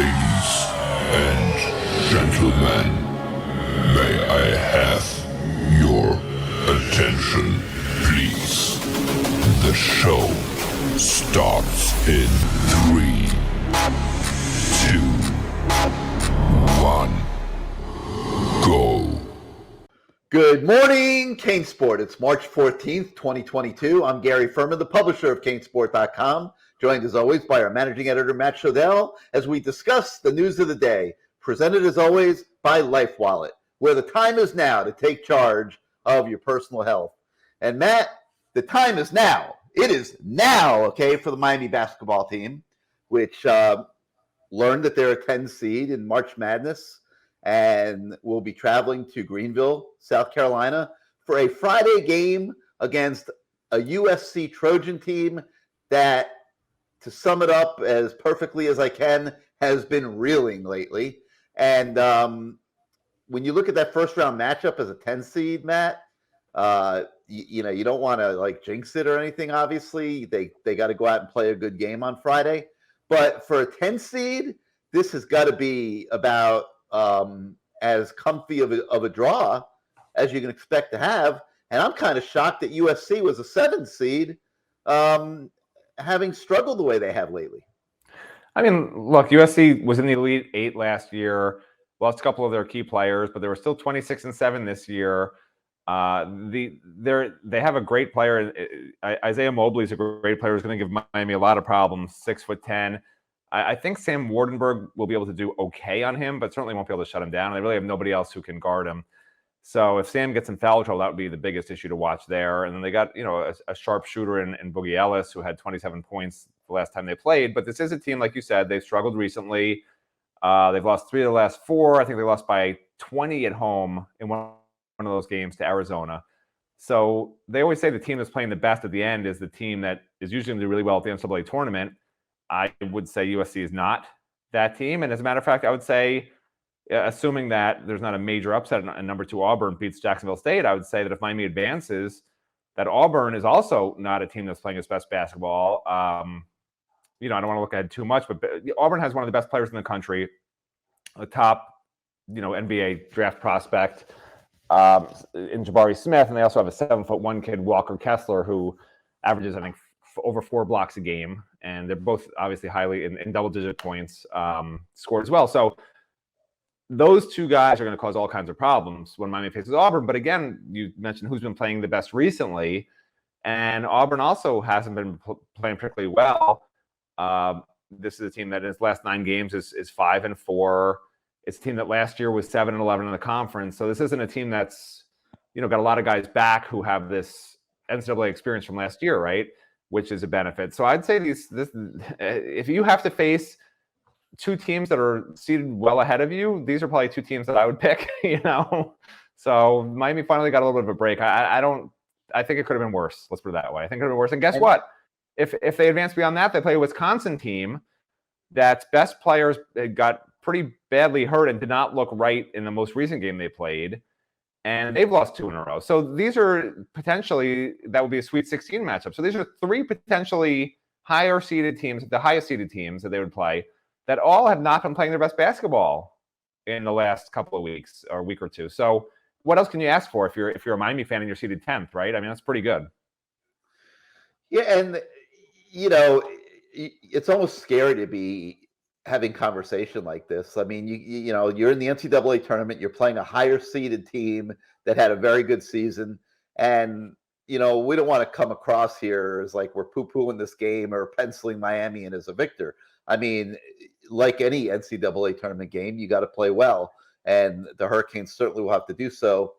Ladies and gentlemen, may I have your attention, please? The show starts in 3, 2, 1, go. Good morning, CaneSport. It's March 14th, 2022. I'm Gary Ferman, the publisher of CaneSport.com, joined as always by our managing editor, Matt Shodell, as we discuss the news of the day, presented as always by LifeWallet, where the time is now to take charge of your personal health. And Matt, the time is now. It is now, okay, for the Miami basketball team, which learned that they're a 10 seed in March Madness and will be traveling to Greenville, South Carolina for a Friday game against a USC Trojan team that, to sum it up as perfectly as I can, has been reeling lately. And when you look at that first round matchup as a 10 seed, Matt, you don't want to like jinx it or anything. Obviously, they got to go out and play a good game on Friday. But for a 10 seed, this has got to be about as comfy of a draw as you can expect to have. And I'm kind of shocked that USC was a 7 seed, having struggled the way they have lately. I mean, look, USC was in the Elite Eight last year, lost a couple of their key players, but they were still 26-7 this year. They have a great player. Isaiah Mobley is a great player who's going to give Miami a lot of problems. 6'10". I think Sam Wardenberg will be able to do okay on him, but certainly won't be able to shut him down. They really have nobody else who can guard him. So if Sam gets in foul trouble, that would be the biggest issue to watch there. And then they got, a sharp shooter in Boogie Ellis, who had 27 points the last time they played. But this is a team, like you said, they've struggled recently. They've lost 3 of the last 4. I think they lost by 20 at home in one of those games to Arizona. So they always say the team that's playing the best at the end is the team that is usually going to do really well at the NCAA tournament. I would say USC is not that team. And as a matter of fact, I would say, assuming that there's not a major upset and number 2 Auburn beats Jacksonville State, I would say that if Miami advances, that Auburn is also not a team that's playing its best basketball. I don't want to look ahead too much, but Auburn has one of the best players in the country, a top, NBA draft prospect in Jabari Smith, and they also have a 7'1" kid, Walker Kessler, who averages, I think, over 4 blocks a game, and they're both obviously highly in double-digit points scored as well. So those 2 guys are going to cause all kinds of problems when Miami faces Auburn. But again, you mentioned who's been playing the best recently, and Auburn also hasn't been playing particularly well. This is a team that in its last 9 games is 5-4. It's a team that last year was 7-11 in the conference. So this isn't a team that's got a lot of guys back who have this NCAA experience from last year, right? Which is a benefit. So I'd say if you have to face 2 teams that are seated well ahead of you, these are probably 2 teams that I would pick, So Miami finally got a little bit of a break. I think it could have been worse. Let's put it that way. I think it could have been worse. And guess what? If they advance beyond that, they play a Wisconsin team that's best players got pretty badly hurt and did not look right in the most recent game they played. And they've lost 2 in a row. So these are potentially, that would be a Sweet 16 matchup. So these are 3 potentially higher seeded teams, the highest seeded teams that they would play, that all have not been playing their best basketball in the last couple of weeks or week or 2. So what else can you ask for if you're a Miami fan and you're seeded 10th, right? I mean, that's pretty good. Yeah, and it's almost scary to be having conversation like this. I mean, you're in the NCAA tournament, you're playing a higher seeded team that had a very good season. And, we don't want to come across here as like we're poo-pooing this game or penciling Miami in as a victor. I mean, like any NCAA tournament game, you got to play well. And the Hurricanes certainly will have to do so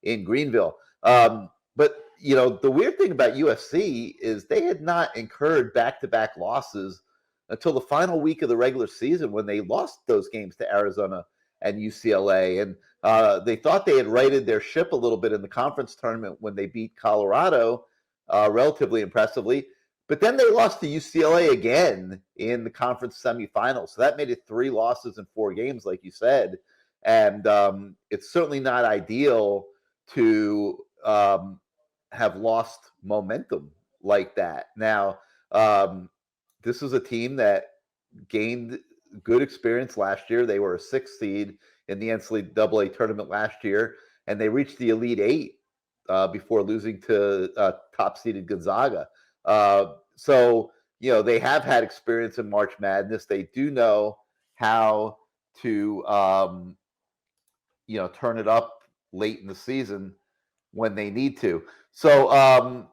in Greenville. But, the weird thing about USC is they had not incurred back-to-back losses until the final week of the regular season when they lost those games to Arizona and UCLA. And they thought they had righted their ship a little bit in the conference tournament when they beat Colorado relatively impressively. But then they lost to UCLA again in the conference semifinals. So that made it 3 losses in 4 games, like you said. And it's certainly not ideal to have lost momentum like that. Now, this is a team that gained good experience last year. They were a 6th seed in the NCAA tournament last year, and they reached the Elite Eight before losing to top-seeded Gonzaga. So, they have had experience in March Madness. They do know how to, turn it up late in the season when they need to. So,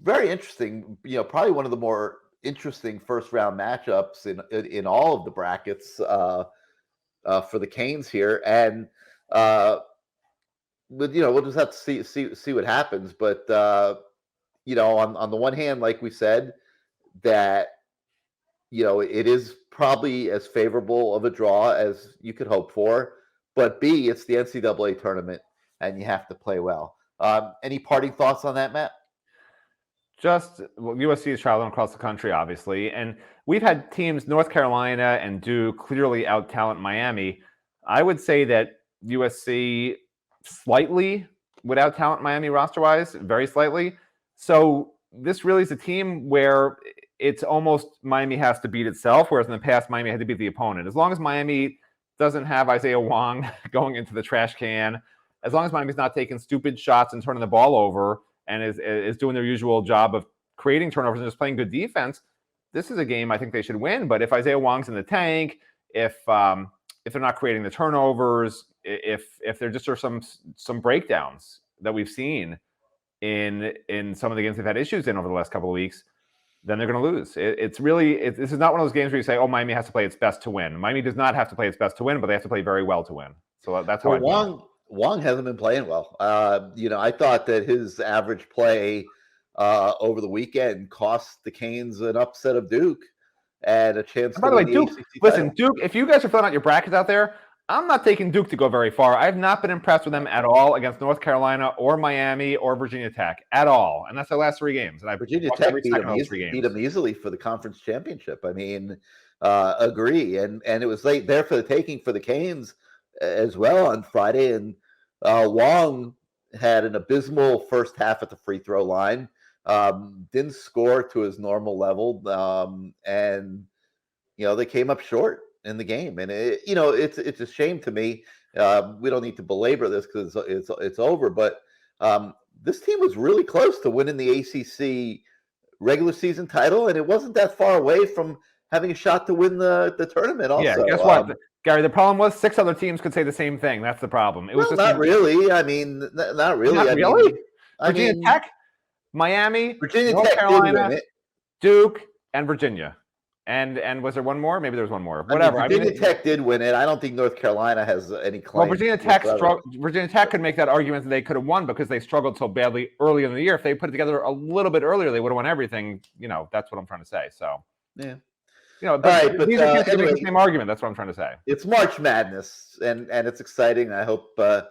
very interesting. Probably one of the more interesting first-round matchups in all of the brackets for the Canes here, and but we'll just have to see what happens. But on the one hand, like we said, that it is probably as favorable of a draw as you could hope for. But B, it's the NCAA tournament, and you have to play well. Any parting thoughts on that, Matt? USC is traveling across the country, obviously, and we've had teams, North Carolina and Duke, clearly out-talent Miami. I would say that USC slightly would out-talent Miami roster-wise, very slightly. So this really is a team where it's almost Miami has to beat itself, whereas in the past, Miami had to beat the opponent. As long as Miami doesn't have Isaiah Wong going into the trash can, as long as Miami's not taking stupid shots and turning the ball over, and is doing their usual job of creating turnovers and just playing good defense, this is a game I think they should win. But if Isaiah Wong's in the tank, if they're not creating the turnovers, if there just are some breakdowns that we've seen in some of the games they've had issues in over the last couple of weeks, then they're going to lose. This is not one of those games where you say, oh, Miami has to play its best to win. Miami does not have to play its best to win, but they have to play very well to win. So that's how Wong hasn't been playing well. I thought that his average play over the weekend cost the Canes an upset of Duke and a chance to win the ACC title. Listen, Duke, if you guys are filling out your brackets out there, I'm not taking Duke to go very far. I've not been impressed with them at all against North Carolina or Miami or Virginia Tech at all. And that's their last 3 games. And Virginia Tech beat them easily for the conference championship. I mean, agree. And it was late there for the taking for the Canes as well on Friday, and Wong had an abysmal first half at the free throw line, didn't score to his normal level, and they came up short in the game, and it's a shame to me. We don't need to belabor this because it's over, but this team was really close to winning the ACC regular season title, and it wasn't that far away from having a shot to win the tournament also. Yeah, guess what? Gary, the problem was 6 other teams could say the same thing. That's the problem. It was just not really. I mean, not really. Not really? Virginia Tech, Miami, North Carolina, Duke, and Virginia. And was there one more? Maybe there was one more. Whatever. Virginia Tech did win it. I don't think North Carolina has any claim. Well, Virginia Tech could make that argument that they could have won because they struggled so badly early in the year. If they put it together a little bit earlier, they would have won everything. That's what I'm trying to say. So yeah. These are teams that make the same argument. That's what I'm trying to say. It's March Madness, and it's exciting. I hope a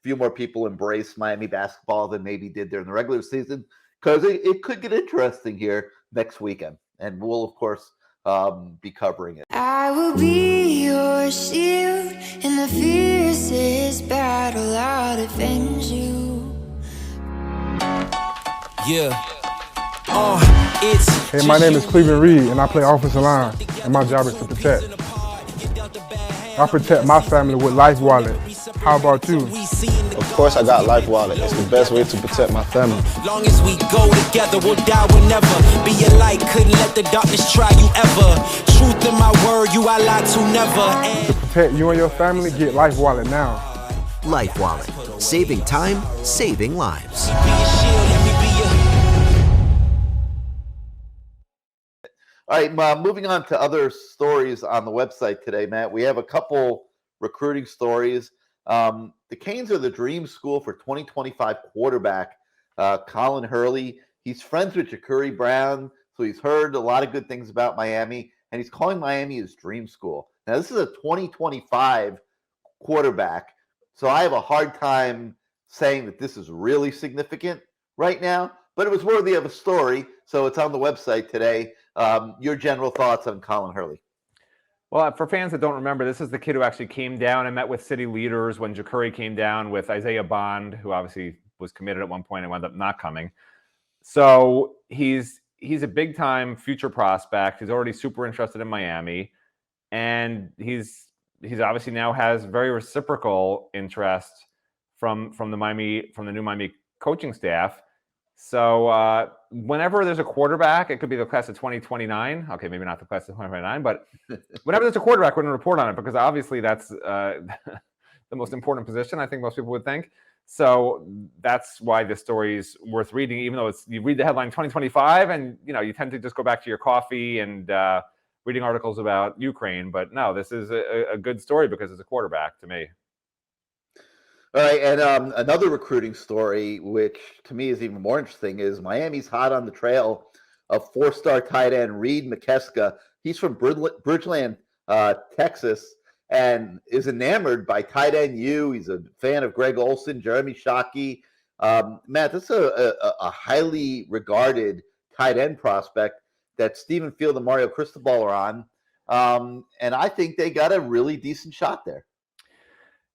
few more people embrace Miami basketball than maybe did during the regular season, because it could get interesting here next weekend, and we'll of course be covering it. I will be your shield in the fiercest battle. I'll defend you. Yeah. Hey, my name is Cleveland Reed, and I play offensive line, and my job is to protect. I protect my family with Life Wallet. How about you? Of course, I got Life Wallet. It's the best way to protect my family. Long as we go together, we'll die, we'll never be a light. Couldn't let the darkness try you ever. Truth in my word, you I lie to never. To protect you and your family, get Life Wallet now. Life Wallet. Saving time, saving lives. All right, moving on to other stories on the website today, Matt. We have a couple recruiting stories. The Canes are the dream school for 2025 quarterback Colin Hurley. He's friends with Ja'Cory Brown, so he's heard a lot of good things about Miami, and he's calling Miami his dream school. Now, this is a 2025 quarterback, so I have a hard time saying that this is really significant right now, but it was worthy of a story, so it's on the website today. Your general thoughts on Colin Hurley? Well, for fans that don't remember, this is the kid who actually came down and met with city leaders when Ja'Cory came down with Isaiah Bond, who obviously was committed at one point and wound up not coming. So he's a big-time future prospect. He's already super interested in Miami. and he's obviously now has very reciprocal interest from the new Miami coaching staff. So whenever there's a quarterback, it could be the class of 2029. Okay, maybe not the class of 2029, but whenever there's a quarterback, we're going to report on it because obviously that's the most important position, I think most people would think. So that's why this story is worth reading, even though you read the headline 2025 and you tend to just go back to your coffee and reading articles about Ukraine. But no, this is a good story because it's a quarterback to me. All right, and another recruiting story, which to me is even more interesting, is Miami's hot on the trail of 4-star tight end Reed McKeska. He's from Bridgeland, Texas, and is enamored by tight end U. He's a fan of Greg Olson, Jeremy Shockey. Matt, this is a highly regarded tight end prospect that Stephen Field and Mario Cristobal are on, and I think they got a really decent shot there.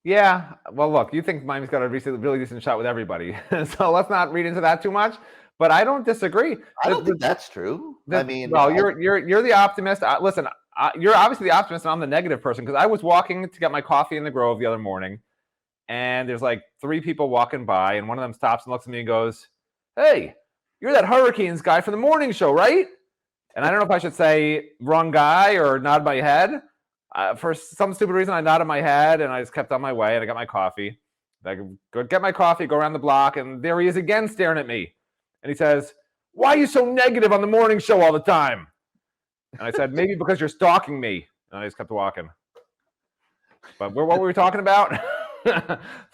Yeah, well, look, you think Miami's got a really decent shot with everybody, so let's not read into that too much. But I don't disagree. I don't think that's true. I mean, well, you're the optimist. Listen, you're obviously the optimist, and I'm the negative person because I was walking to get my coffee in the Grove the other morning, and there's like 3 people walking by, and one of them stops and looks at me and goes, "Hey, you're that Hurricanes guy from the morning show, right?" And I don't know if I should say wrong guy or nod my head. For some stupid reason, I nodded my head, and I just kept on my way, and I got my coffee. I go get my coffee, go around the block, and there he is again staring at me. And he says, "Why are you so negative on the morning show all the time?" And I said, "Maybe because you're stalking me." And I just kept walking. But what were we talking about?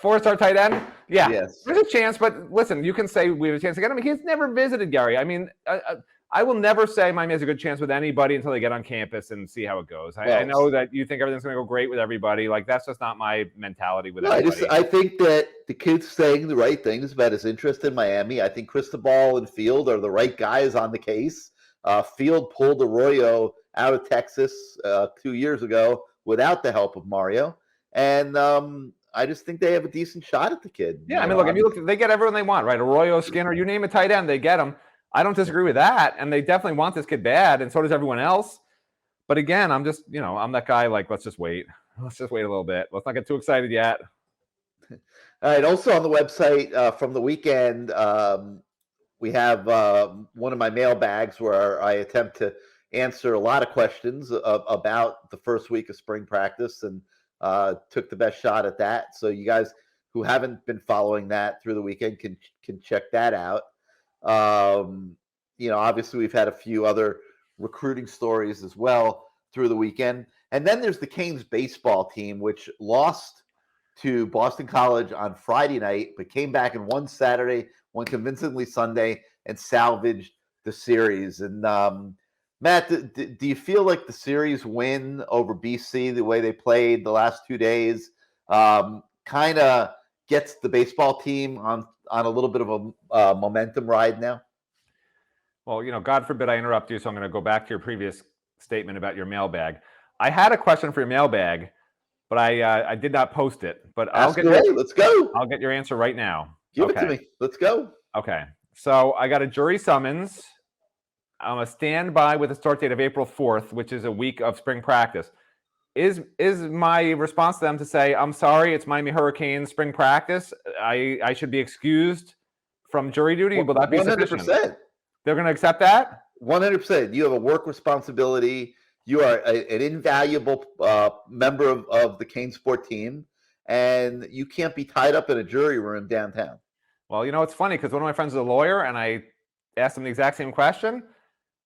4-star tight end? Yeah, yes. There's a chance, but listen, you can say we have a chance to get him. He's never visited Gary. I mean, I will never say Miami has a good chance with anybody until they get on campus and see how it goes. I know that you think everything's going to go great with everybody. Like, that's just not my mentality with anybody. I think that the kid's saying the right things about his interest in Miami. I think Cristobal and Field are the right guys on the case. Field pulled Arroyo out of Texas 2 years ago without the help of Mario. And I just think they have a decent shot at the kid. Yeah, I mean, look, if you look, they get everyone they want, right? Arroyo, Skinner, you name a tight end, they get them. I don't disagree with that, and they definitely want this kid bad, and so does everyone else. But again, I'm just, I'm that guy, like, let's just wait. Let's just wait a little bit. Let's not get too excited yet. All right, also on the website from the weekend, we have one of my mailbags where I attempt to answer a lot of questions about the first week of spring practice, and took the best shot at that. So you guys who haven't been following that through the weekend can check that out. Obviously we've had a few other recruiting stories as well through the weekend. And then there's the Canes baseball team, which lost to Boston College on Friday night, but came back and won Saturday, won convincingly Sunday, and salvaged the series. And Matt, do you feel like the series win over BC, the way they played the last 2 days, kind of gets the baseball team on a little bit of a momentum ride now? Well, God forbid I interrupt you, so I'm going to go back to your previous statement about your mailbag. I had a question for your mailbag, but I did not post it. But let's go. I'll get your answer right now. Give it to me. Let's go. Okay. So I got a jury summons. I'm a standby with a start date of April 4th, which is a week of spring practice. Is my response to them to say, "I'm sorry, it's Miami Hurricanes spring practice. I should be excused from jury duty"? Will that be 100%? Sufficient? They're going to accept that? 100%. You have a work responsibility. You are an invaluable member of the CaneSport team, and you can't be tied up in a jury room downtown. Well, it's funny because one of my friends is a lawyer, and I asked him the exact same question,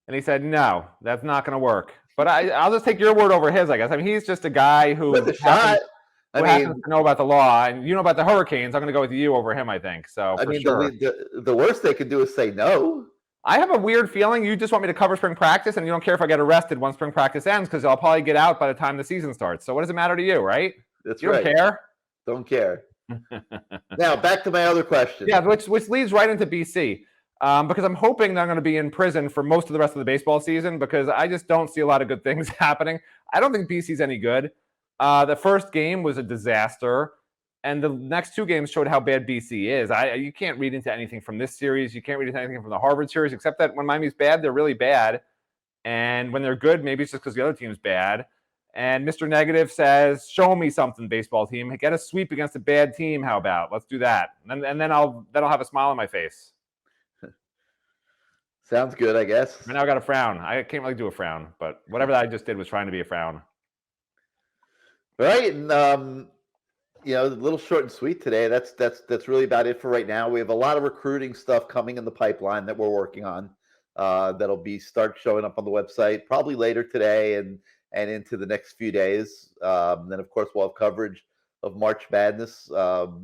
and he said, "No, that's not going to work." But I'll just take your word over his, I guess. I mean, he's just a guy who happens to know about the law, and you know about the Hurricanes. I'm going to go with you over him, I think. So, sure. The worst they could do is say no. I have a weird feeling you just want me to cover spring practice, and you don't care if I get arrested once spring practice ends because I'll probably get out by the time the season starts. So what does it matter to you, right? That's you right. Don't care? Don't care. Now, back to my other question. Yeah, which leads right into BC. Because I'm hoping they're going to be in prison for most of the rest of the baseball season because I just don't see a lot of good things happening. I don't think BC's any good. The first game was a disaster, and the next 2 games showed how bad BC is. You can't read into anything from this series. You can't read into anything from the Harvard series, except that when Miami's bad, they're really bad. And when they're good, maybe it's just because the other team's bad. And Mr. Negative says, show me something, baseball team. Get a sweep against a bad team. How about? Let's do that. And then I'll have a smile on my face. Sounds good, I guess. Right now I got a frown. I can't really do a frown, but whatever that I just did was trying to be a frown. All right, and a little short and sweet today. That's really about it for right now. We have a lot of recruiting stuff coming in the pipeline that we're working on. That'll start showing up on the website probably later today and into the next few days. Then of course we'll have coverage of March Madness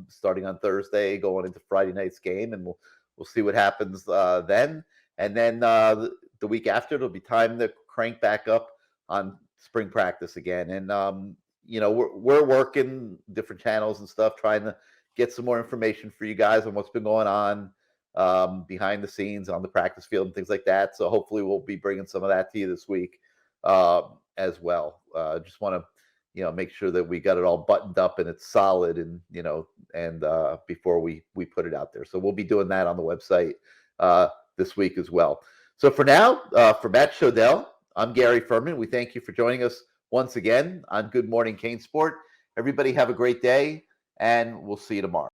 starting on Thursday, going into Friday night's game, and we'll see what happens then. And then the week after, it'll be time to crank back up on spring practice again. And we're working different channels and stuff, trying to get some more information for you guys on what's been going on behind the scenes on the practice field and things like that. So hopefully we'll be bringing some of that to you this week as well. Just want to, make sure that we got it all buttoned up and it's solid and, before we put it out there. So we'll be doing that on the website this week as well. So for now, for Matt Shodell, I'm Gary Ferman. We thank you for joining us once again on Good Morning CaneSport. Everybody have a great day, and we'll see you tomorrow.